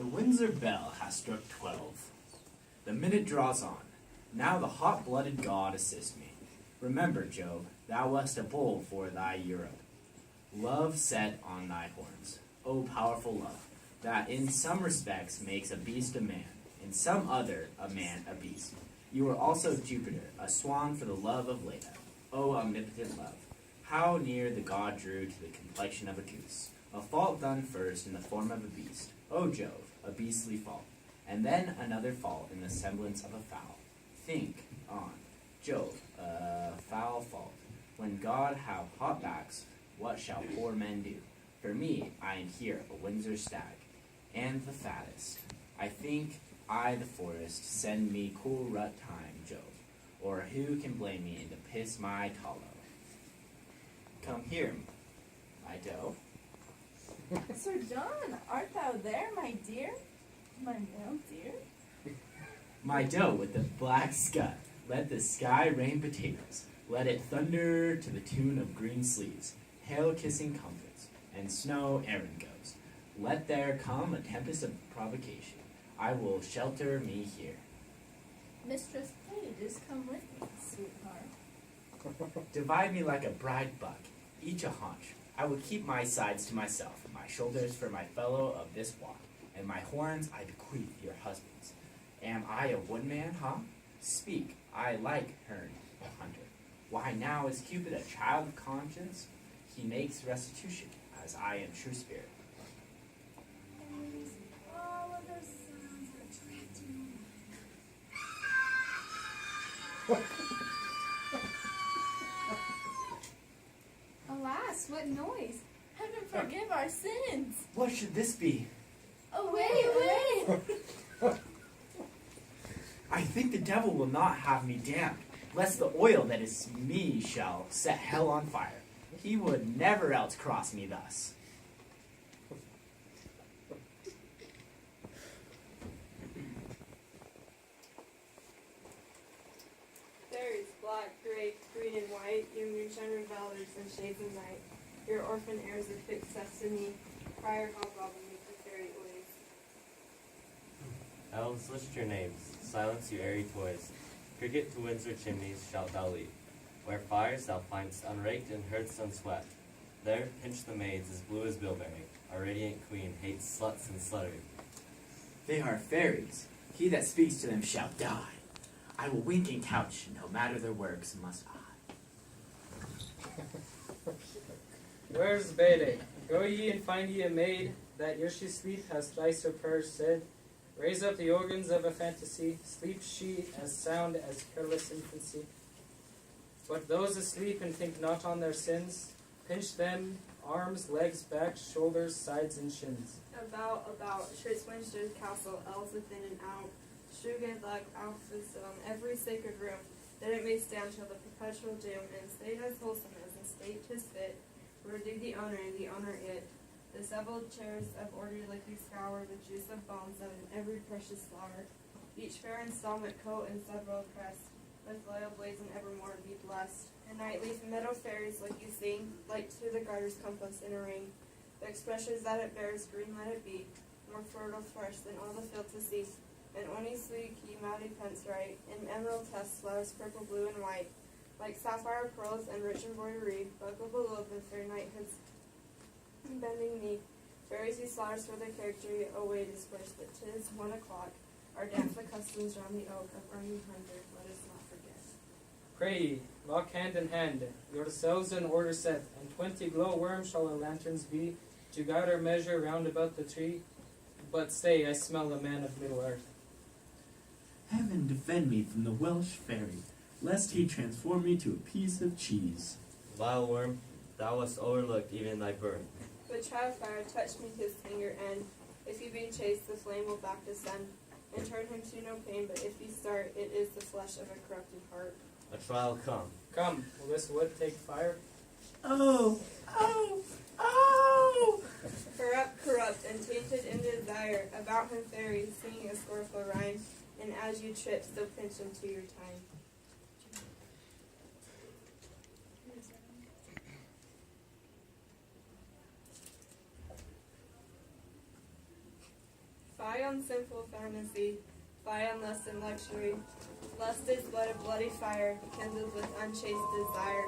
The Windsor bell has struck 12. The minute draws on. Now the hot-blooded god assist me. Remember, Jove, thou wast a bull for thy Europe. Love set on thy horns. O powerful love, that in some respects makes a beast a man, in some other a man a beast. You are also Jupiter, a swan for the love of Leda. O omnipotent love, how near the god drew to the complexion of a goose. A fault done first in the form of a beast. O Jove, a beastly fault, and then another fault in the semblance of a fowl. Think on, Jove, a foul fault. When God have hot backs, what shall poor men do? For me, I am here a Windsor stag, and the fattest. I think I the forest send me cool rut time, Jove, or who can blame me to piss my tallow? Come here, my doe. Sir John, art thou there, my dear? My male dear? My doe with the black scud, let the sky rain potatoes, let it thunder to the tune of green sleeves, hail-kissing comforts, and snow errand goes. Let there come a tempest of provocation. I will shelter me here. Mistress Pages, come with me, sweetheart. Divide me like a bride buck, each a haunch. I will keep my sides to myself, my shoulders for my fellow of this walk, and my horns I bequeath your husbands. Am I a woodman, huh? Speak, I like Herne, the hunter. Why now is Cupid a child of conscience? He makes restitution, as I am true spirit. All of those sounds are Alas, what noise? Heaven forgive our sins! What should this be? Away, away! I think the devil will not have me damned, lest the oil that is me shall set hell on fire. He would never else cross me thus. Fairies, black, gray, green, and white, your moonshiner valors and shades of night, your orphan heirs of fixed destiny, crier hobgoblin with the fairy ways. Elves, list your names, silence you airy toys. Cricket to Windsor chimneys shalt thou lead, where fires thou find'st unraked and hearths unswept. There pinch the maids as blue as bilberry, our radiant queen hates sluts and sluttery. They are fairies. He that speaks to them shall die. I will wink and couch, no matter their works must I. Where's Bede? Go ye and find ye a maid, that ere she sleep has thrice her prayers said. Raise up the organs of a fantasy, sleep she as sound as careless infancy. But those asleep and think not on their sins, pinch them, arms, legs, back, shoulders, sides, and shins. About, Schritz Winster's castle, elves within and out, Struge like alphas on every sacred room, that it may stand till the perpetual doom, and state as wholesome as in state 'tis fit, where dig the owner and the owner it. The several chairs of order like you scour the juice of bones of every precious flower. Each fair installment coat and several crest, with loyal blazon evermore be blessed. And nightly from meadow fairies like you sing, like to the garter's compass in a ring. The expressions that it bears, green let it be, more fertile fresh than all the field to see. And only sweet ye mighty pence right, in emerald tests flowers purple, blue, and white, like sapphire pearls and rich embroidery, buckle below the fair knighthood's bending knee. Fairies he slaughters for their character, away dispersed, but 'tis 1 o'clock. Our dance the customs round the oak of Ernie Hunter, let us not forget. Pray ye, lock hand in hand, yourselves in order set, and 20 glow worms shall our lanterns be, to guide our measure round about the tree. But stay, I smell a man of Middle Earth. Heaven defend me from the Welsh fairy, lest he transform me to a piece of cheese. Vile worm, thou wast overlooked even thy birth. But child fire, touch me his finger end. If he be chaste, the flame will back descend, and turn him to no pain, but if he start, it is the flesh of a corrupted heart. A trial come. Come, will this wood take fire? Oh, oh, oh! Corrupt, and tainted in desire, about him fairies, singing a scornful rhyme, and as you trip, still pinch him to your time. Fly on sinful fantasy, fly on lust and luxury. Lust is but a bloody fire, kindled with unchaste desire.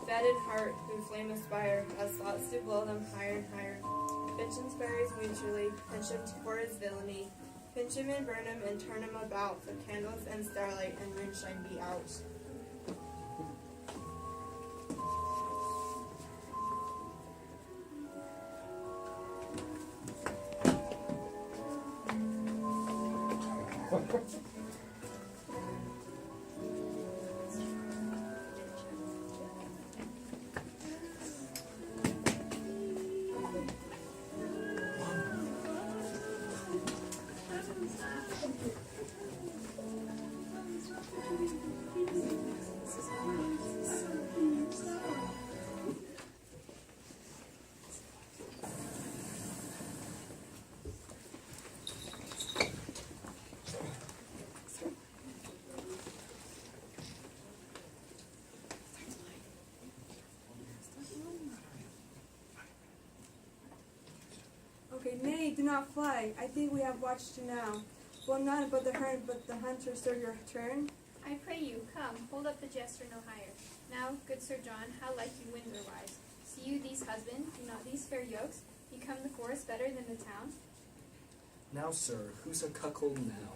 Fed in heart, who flame aspire, as thoughts do blow them higher and higher. Pinch and sparrows mutually, pinch him for his villainy. Pinch him and burn him and turn him about, for candles and starlight and moonshine be out. Okay, nay, do not fly. I think we have watched you now. Will none but the herd, but the hunter serve your turn? I pray you, come, hold up the jester no higher. Now, good Sir John, how like you Windsor wise? See you these husband, do not these fair yokes become the forest better than the town? Now, sir, who's a cuckold now?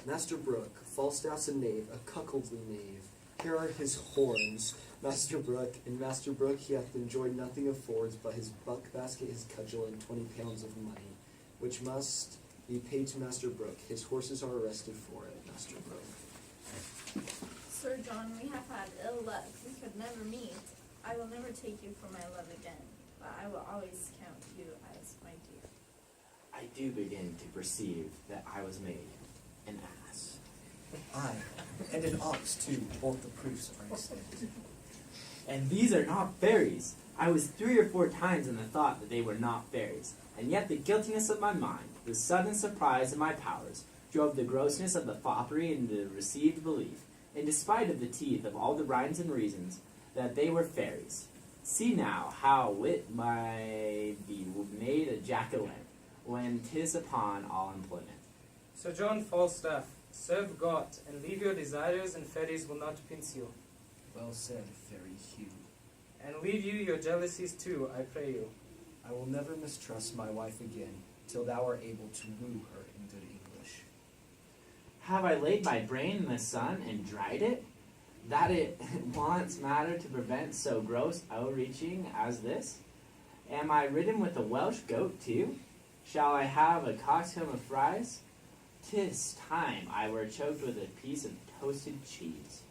Master Brooke, Falstaff's a knave, a cuckoldly knave. Here are his horns, Master Brooke. In Master Brooke he hath enjoyed nothing of fords, but his buck basket, his cudgel, and 20 pounds of money, which must be paid to Master Brooke. His horses are arrested for it, Master Brooke. Sir John, we have had ill luck. We could never meet. I will never take you for my love again, but I will always count you as my dear. I do begin to perceive that I was made an ass. Aye, and an ox too, both the proofs are extant. And these are not fairies. I was 3 or 4 times in the thought that they were not fairies, and yet the guiltiness of my mind, the sudden surprise of my powers, drove the grossness of the foppery into the received belief, in despite of the teeth of all the rhymes and reasons, that they were fairies. See now how wit may be made a jack-o'-lantern, when 'tis upon all employment. Sir John Falstaff, serve God, and leave your desires, and fairies will not pinch you. Well said, Fairy Hugh. And leave you your jealousies too, I pray you. I will never mistrust my wife again, till thou art able to woo her in good English. Have I laid my brain in the sun and dried it, that it wants matter to prevent so gross outreaching as this? Am I ridden with a Welsh goat too? Shall I have a coxcomb of fries? 'Tis time I were choked with a piece of toasted cheese.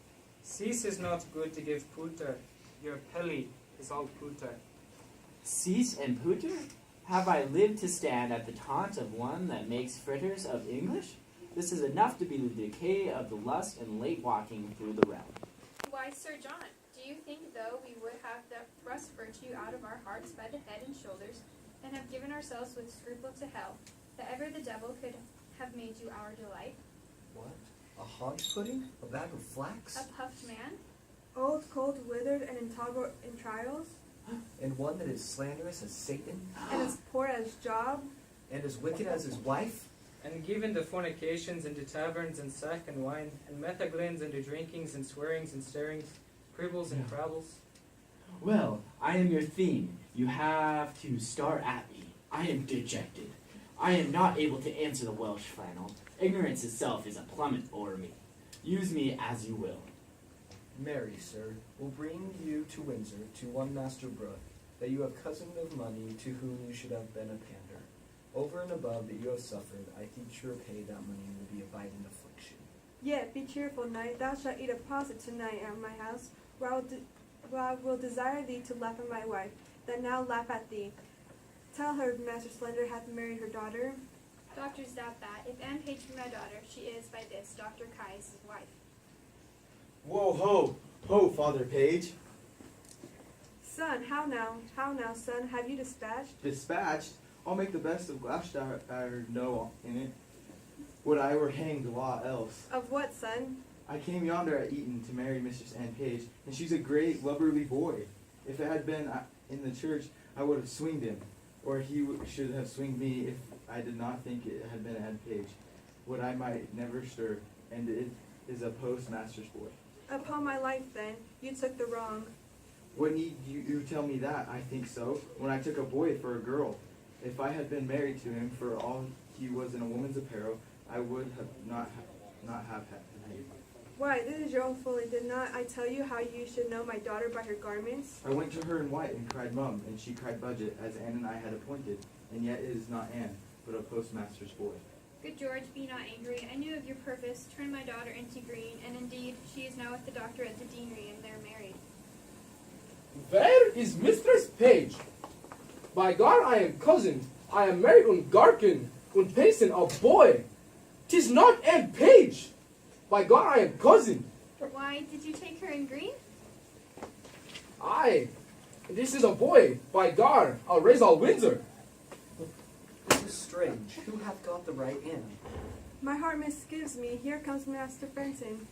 Cease is not good to give pooter. Your pelly is all pooter. Cease and pooter? Have I lived to stand at the taunt of one that makes fritters of English? This is enough to be the decay of the lust and late walking through the realm. Why, Sir John, do you think, though, we would have thrust virtue out of our hearts by the head and shoulders, and have given ourselves with scruple to hell, that ever the devil could have made you our delight? What? A haunch pudding? A bag of flax? A puffed man? Old, cold, withered, and intolerable in trials, And one that is slanderous as Satan? and as poor as Job, And as wicked as his wife? And given to fornications, and to taverns, and sack and wine, and methaglins, and to drinkings, and swearings, and starings, cribbles, and crabbles. Well, I am your theme. You have to start at me. I am dejected. I am not able to answer the Welsh flannel. Ignorance itself is a plummet o'er me. Use me as you will. Marry, sir, will bring you to Windsor, to one Master Brooke, that you have cousin of money, to whom you should have been a pander. Over and above that you have suffered, I think sure pay that money will be a biting affliction. yet be cheerful, knight. Thou shalt eat a posset tonight at my house, where I will desire thee to laugh at my wife, that now laugh at thee. Tell her, Master Slender hath married her daughter. Doctors doubt that. If Anne Page be my daughter, she is, by this, Dr. Caius' wife. Whoa, ho, ho, Father Page. Son, how now, son, have you dispatched? Dispatched, I'll make the best of Gloucestershire know in it. Would I were hanged a lot else. Of what, son? I came yonder at Eton to marry Mistress Anne Page, and she's a great, lubberly boy. If it had been in the church, I would have swinged him, or he should have swinged me, if I did not think it had been Ed Page. What I might never stir, and it is a postmaster's boy. Upon my life, then, you took the wrong. What need you tell me that? I think so. When I took a boy for a girl, if I had been married to him for all he was in a woman's apparel, I would have not have had him. Why, this is your own folly. Did not I tell you how you should know my daughter by her garments? I went to her in white and cried mum, and she cried budget, as Anne and I had appointed, and yet it is not Anne, but a postmaster's boy. Good George, be not angry. I knew of your purpose. Turn my daughter into green, and indeed, she is now with the doctor at the deanery, and they're married. Where is Mistress Page? By God, I am cousin. I am married on Garkin, on Payson, a boy. 'Tis not Aunt Page. By God, I am cousin. Why, did you take her in green? Aye, this is a boy. By God, I'll raise all Windsor. This is strange. Who hath got the right Anne? My heart misgives me. Here comes Master Fenton.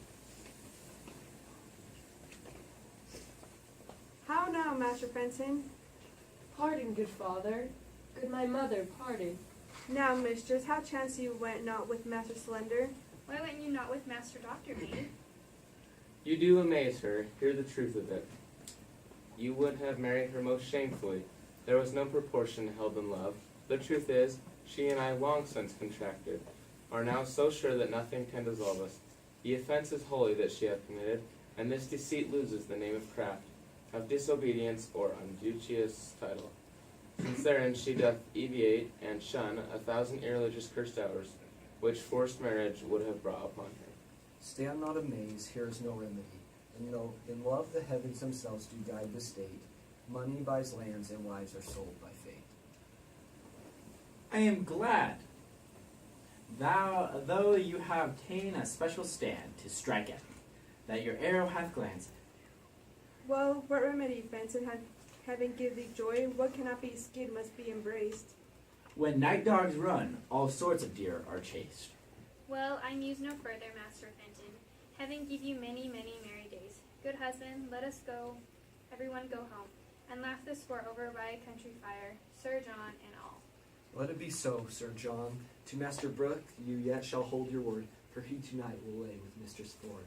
How now, Master Fenton? Pardon, good father. Good my mother, pardon. Now, mistress, how chance you went not with Master Slender? Why went you not with Master Doctor, maid? You do amaze her. Hear the truth of it. You would have married her most shamefully. There was no proportion held in love. The truth is, she and I long since contracted, are now so sure that nothing can dissolve us. The offense is holy that she hath committed, and this deceit loses the name of craft, of disobedience or unduteous title. Since therein she doth eviate and shun 1,000 irreligious cursed hours, which forced marriage would have brought upon her. Stand not amazed, here is no remedy. In love the heavens themselves do guide the state. Money buys lands, and wives are sold by fate. I am glad, though you have ta'en a special stand to strike at me, that your arrow hath glanced. Well, what remedy, Fenton, having give thee joy? What cannot be skid must be embraced. When night dogs run, all sorts of deer are chased. Well, I muse no further, Master Fenton. Heaven give you many, many merry days. Good husband, let us go, everyone go home, and laugh the sport over by a country fire, Sir John and all. Let it be so, Sir John. To Master Brooke you yet shall hold your word, for he tonight will lay with Mistress Ford.